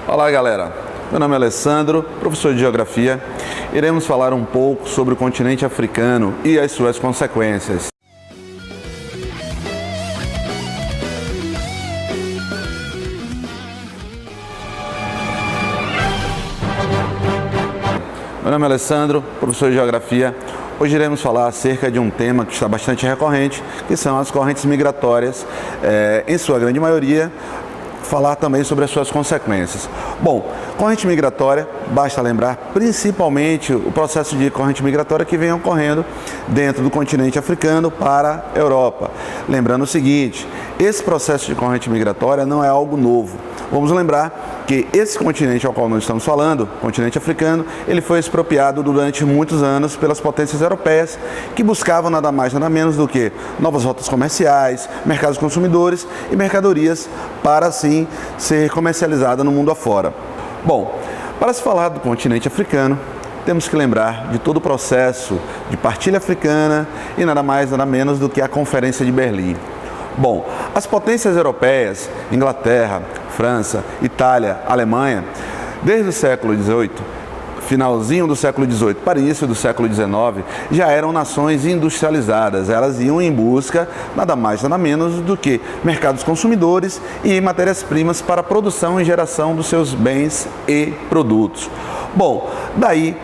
Olá galera, meu nome é Alessandro, professor de Geografia. Iremos falar um pouco sobre o continente africano e as suas consequências. Meu nome é Alessandro, professor de Geografia. Hoje iremos falar acerca de um tema que está bastante recorrente, que são as correntes migratórias, em sua grande maioria, falar também sobre as suas consequências. Bom, corrente migratória, basta lembrar principalmente o processo de corrente migratória que vem ocorrendo dentro do continente africano para a Europa. Lembrando o seguinte, esse processo de corrente migratória não é algo novo. Vamos lembrar que esse continente ao qual nós estamos falando, o continente africano, ele foi expropriado durante muitos anos pelas potências europeias que buscavam nada mais nada menos do que novas rotas comerciais, mercados consumidores e mercadorias para assim ser comercializada no mundo afora. Bom, para se falar do continente africano, temos que lembrar de todo o processo de partilha africana e nada mais nada menos do que a Conferência de Berlim. Bom, as potências europeias, Inglaterra, França, Itália, Alemanha, desde o século XVIII, finalzinho do século XVIII para início do século XIX, já eram nações industrializadas. Elas iam em busca, nada mais nada menos do que mercados consumidores e matérias-primas para a produção e geração dos seus bens e produtos. Bom, daí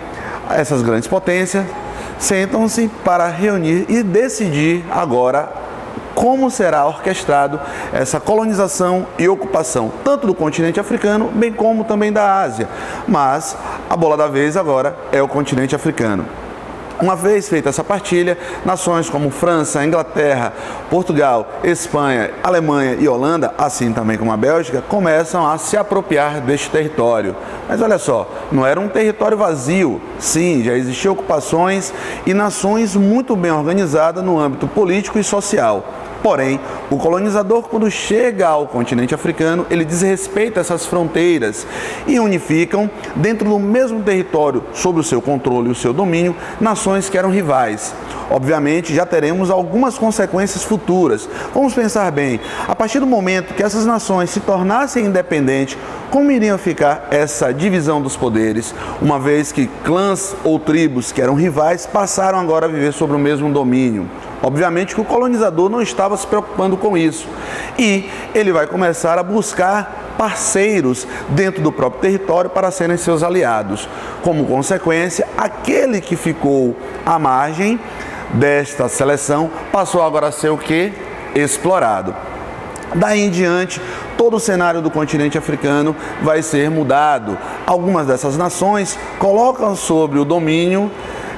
essas grandes potências sentam-se para reunir e decidir agora como será orquestrado essa colonização e ocupação, tanto do continente africano, bem como também da Ásia. Mas a bola da vez agora é o continente africano. Uma vez feita essa partilha, nações como França, Inglaterra, Portugal, Espanha, Alemanha e Holanda, assim também como a Bélgica, começam a se apropriar deste território. Mas olha só, não era um território vazio. Sim, já existiam ocupações e nações muito bem organizadas no âmbito político e social. Porém, o colonizador, quando chega ao continente africano, ele desrespeita essas fronteiras e unificam, dentro do mesmo território, sob o seu controle e o seu domínio, nações que eram rivais. Obviamente, já teremos algumas consequências futuras. Vamos pensar bem, a partir do momento que essas nações se tornassem independentes, como iriam ficar essa divisão dos poderes, uma vez que clãs ou tribos que eram rivais passaram agora a viver sobre o mesmo domínio? Obviamente que o colonizador não estava se preocupando com isso e ele vai começar a buscar parceiros dentro do próprio território para serem seus aliados. Como consequência, aquele que ficou à margem desta seleção passou agora a ser o quê? Explorado. Daí em diante, todo o cenário do continente africano vai ser mudado. Algumas dessas nações colocam sobre o domínio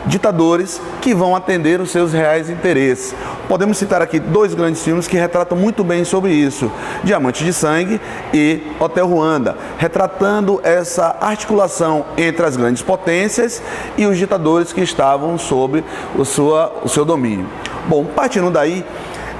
ditadores que vão atender os seus reais interesses. Podemos citar aqui dois grandes filmes que retratam muito bem sobre isso: Diamante de Sangue e Hotel Ruanda, retratando essa articulação entre as grandes potências e os ditadores que estavam sob o seu domínio. Bom, partindo daí,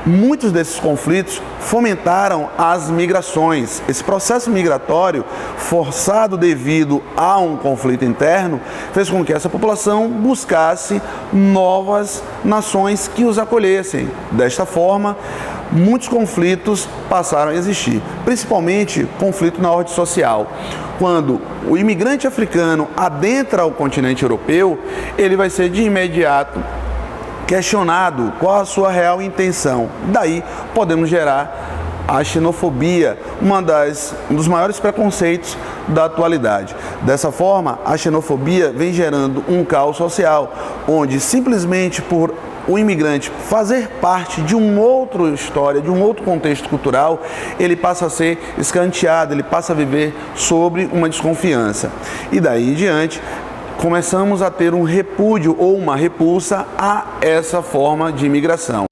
muitos desses conflitos fomentaram as migrações. Esse processo migratório, forçado devido a um conflito interno, fez com que essa população buscasse novas nações que os acolhessem. Desta forma, muitos conflitos passaram a existir, principalmente conflito na ordem social. Quando o imigrante africano adentra o continente europeu, ele vai ser de imediato questionado qual a sua real intenção. Daí podemos gerar a xenofobia, um dos maiores preconceitos da atualidade. Dessa forma, a xenofobia vem gerando um caos social, onde simplesmente por o imigrante fazer parte de uma outra história, de um outro contexto cultural, ele passa a ser escanteado, ele passa a viver sobre uma desconfiança. E daí em diante, começamos a ter um repúdio ou uma repulsa a essa forma de imigração.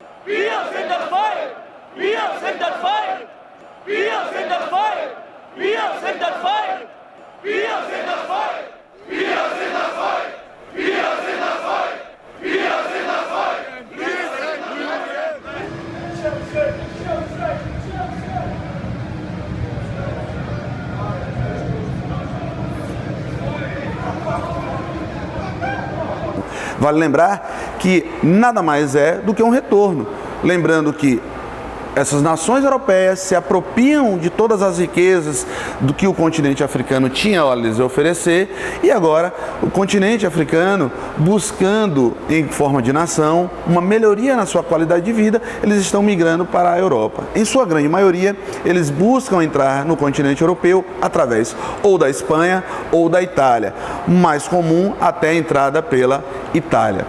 Vale lembrar que nada mais é do que um retorno. Lembrando que essas nações europeias se apropriam de todas as riquezas do que o continente africano tinha a lhes oferecer, e agora o continente africano, buscando em forma de nação uma melhoria na sua qualidade de vida, eles estão migrando para a Europa. Em sua grande maioria, eles buscam entrar no continente europeu através ou da Espanha ou da Itália, mais comum até a entrada pela Itália.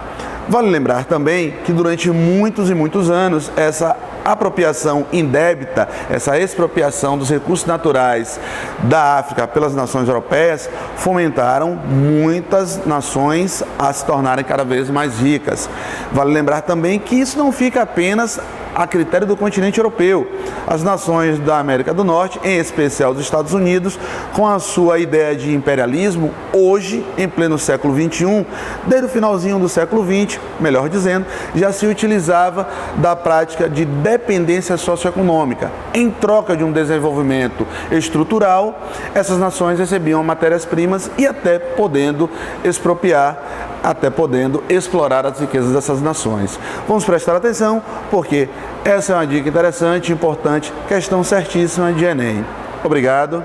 Vale lembrar também que durante muitos e muitos anos, essa apropriação indébita, essa expropriação dos recursos naturais da África pelas nações europeias, fomentaram muitas nações a se tornarem cada vez mais ricas. Vale lembrar também que isso não fica apenas a critério do continente europeu. As nações da América do Norte, em especial os Estados Unidos, com a sua ideia de imperialismo, hoje, em pleno século XXI, desde o finalzinho do século XX, melhor dizendo, já se utilizava da prática de dependência socioeconômica. Em troca de um desenvolvimento estrutural, essas nações recebiam matérias-primas e até podendo expropriar, até podendo explorar as riquezas dessas nações. Vamos prestar atenção, porque essa é uma dica interessante, importante, questão certíssima de Enem. Obrigado.